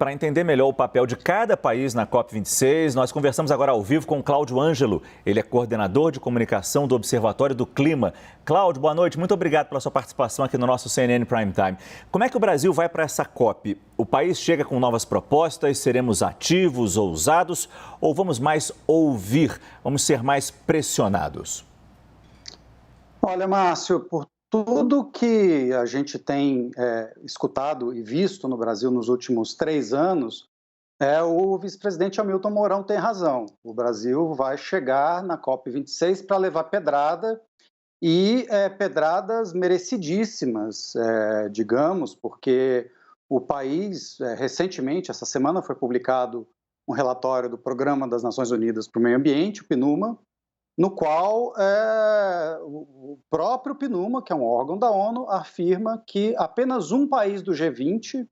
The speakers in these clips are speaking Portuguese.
para entender melhor o papel de cada país na COP26, nós conversamos agora ao vivo com Cláudio Ângelo. Ele é coordenador de comunicação do Observatório do Clima. Cláudio, boa noite. Muito obrigado pela sua participação aqui no nosso CNN Prime Time. Como é que o Brasil vai para essa COP? O país chega com novas propostas? Seremos ativos, ousados ou vamos mais ouvir? Vamos ser mais pressionados? Olha, Márcio, por tudo que a gente tem escutado e visto no Brasil nos últimos 3 anos, o vice-presidente Hamilton Mourão tem razão. O Brasil vai chegar na COP26 para levar pedrada e pedradas merecidíssimas, digamos, porque o país, recentemente, essa semana, foi publicado um relatório do Programa das Nações Unidas para o Meio Ambiente, o PNUMA, no qual o próprio PNUMA, que é um órgão da ONU, afirma que apenas um país do G20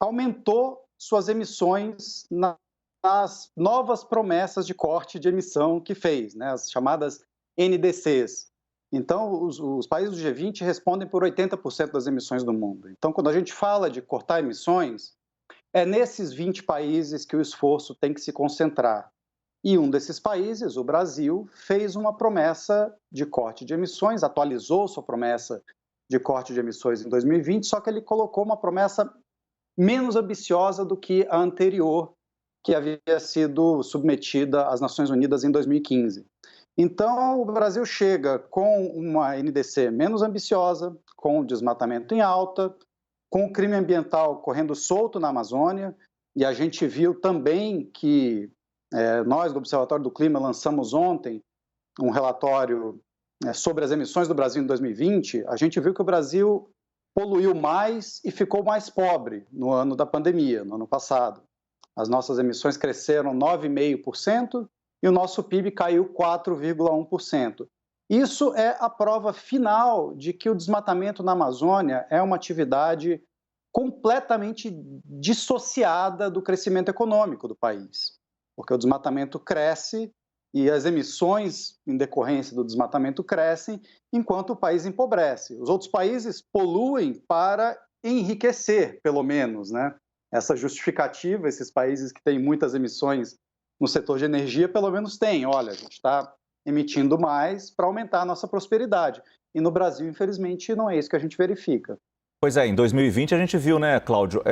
aumentou suas emissões nas novas promessas de corte de emissão que fez, né, as chamadas NDCs. Então, os países do G20 respondem por 80% das emissões do mundo. Então, quando a gente fala de cortar emissões, é nesses 20 países que o esforço tem que se concentrar. E um desses países, o Brasil, fez uma promessa de corte de emissões, atualizou sua promessa de corte de emissões em 2020, só que ele colocou uma promessa menos ambiciosa do que a anterior, que havia sido submetida às Nações Unidas em 2015. Então, o Brasil chega com uma NDC menos ambiciosa, com o desmatamento em alta, com o crime ambiental correndo solto na Amazônia, e a gente viu também que nós, do Observatório do Clima, lançamos ontem um relatório sobre as emissões do Brasil em 2020. A gente viu que o Brasil poluiu mais e ficou mais pobre no ano da pandemia, no ano passado. As nossas emissões cresceram 9,5% e o nosso PIB caiu 4,1%. Isso é a prova final de que o desmatamento na Amazônia é uma atividade completamente dissociada do crescimento econômico do país. Porque o desmatamento cresce e as emissões em decorrência do desmatamento crescem, enquanto o país empobrece. Os outros países poluem para enriquecer, pelo menos, né? Essa justificativa, esses países que têm muitas emissões no setor de energia, pelo menos têm. Olha, a gente está emitindo mais para aumentar a nossa prosperidade. E no Brasil, infelizmente, não é isso que a gente verifica. Pois é, em 2020 a gente viu, né, Cláudio,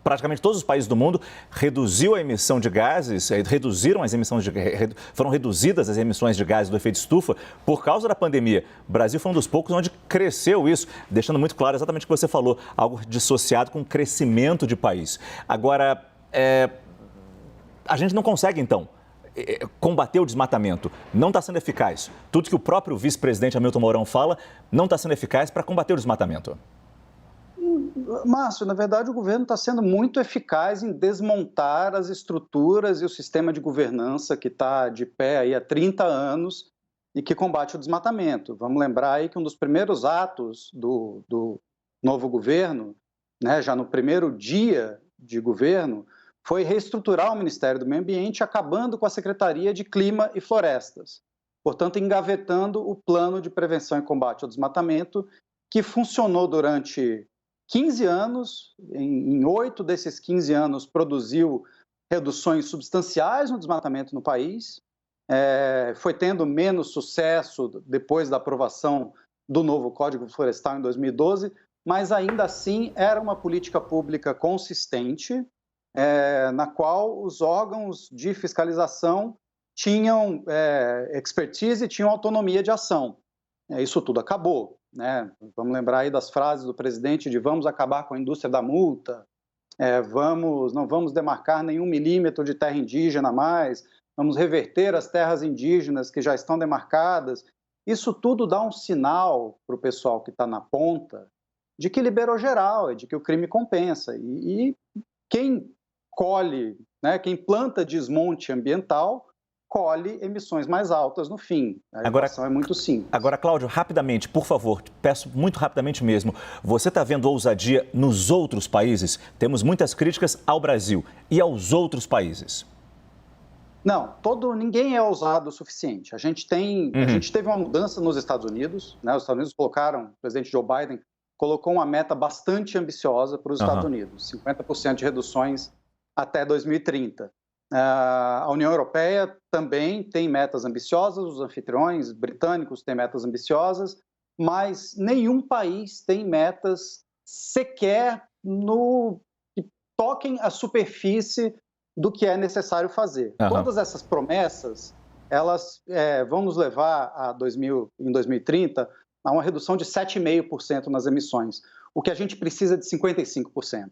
praticamente todos os países do mundo reduziu a emissão de gases, foram reduzidas as emissões de gases do efeito estufa por causa da pandemia. O Brasil foi um dos poucos onde cresceu isso, deixando muito claro exatamente o que você falou, algo dissociado com o crescimento de país. Agora, a gente não consegue, então, combater o desmatamento. Não está sendo eficaz. Tudo que o próprio vice-presidente Hamilton Mourão fala não está sendo eficaz para combater o desmatamento. Márcio, na verdade, o governo está sendo muito eficaz em desmontar as estruturas e o sistema de governança que está de pé aí há 30 anos e que combate o desmatamento. Vamos lembrar aí que um dos primeiros atos do novo governo, né, já no primeiro dia de governo, foi reestruturar o Ministério do Meio Ambiente, acabando com a Secretaria de Clima e Florestas. Portanto, engavetando o plano de prevenção e combate ao desmatamento, que funcionou durante 15 anos, em 8 desses 15 anos produziu reduções substanciais no desmatamento no país, foi tendo menos sucesso depois da aprovação do novo Código Florestal em 2012, mas ainda assim era uma política pública consistente, na qual os órgãos de fiscalização tinham expertise e tinham autonomia de ação. Isso tudo acabou. Né? Vamos lembrar aí das frases do presidente de vamos acabar com a indústria da multa, não vamos demarcar nenhum milímetro de terra indígena mais, vamos reverter as terras indígenas que já estão demarcadas. Isso tudo dá um sinal para o pessoal que está na ponta de que liberou geral, de que o crime compensa. E quem colhe, né, quem planta desmonte ambiental, colhe emissões mais altas no fim. A equação é muito simples. Agora, Cláudio, rapidamente, por favor, peço muito rapidamente mesmo, você está vendo ousadia nos outros países? Temos muitas críticas ao Brasil e aos outros países. Não, ninguém é ousado o suficiente. A gente teve uma mudança nos Estados Unidos, né? Os Estados Unidos colocaram o presidente Joe Biden colocou uma meta bastante ambiciosa para os Estados Aham. Unidos, 50% de reduções até 2030. A União Europeia também tem metas ambiciosas, os anfitriões britânicos têm metas ambiciosas, mas nenhum país tem metas sequer que toquem a superfície do que é necessário fazer. Aham. Todas essas promessas, elas vão nos levar em 2030 a uma redução de 7,5% nas emissões, o que a gente precisa de 55%.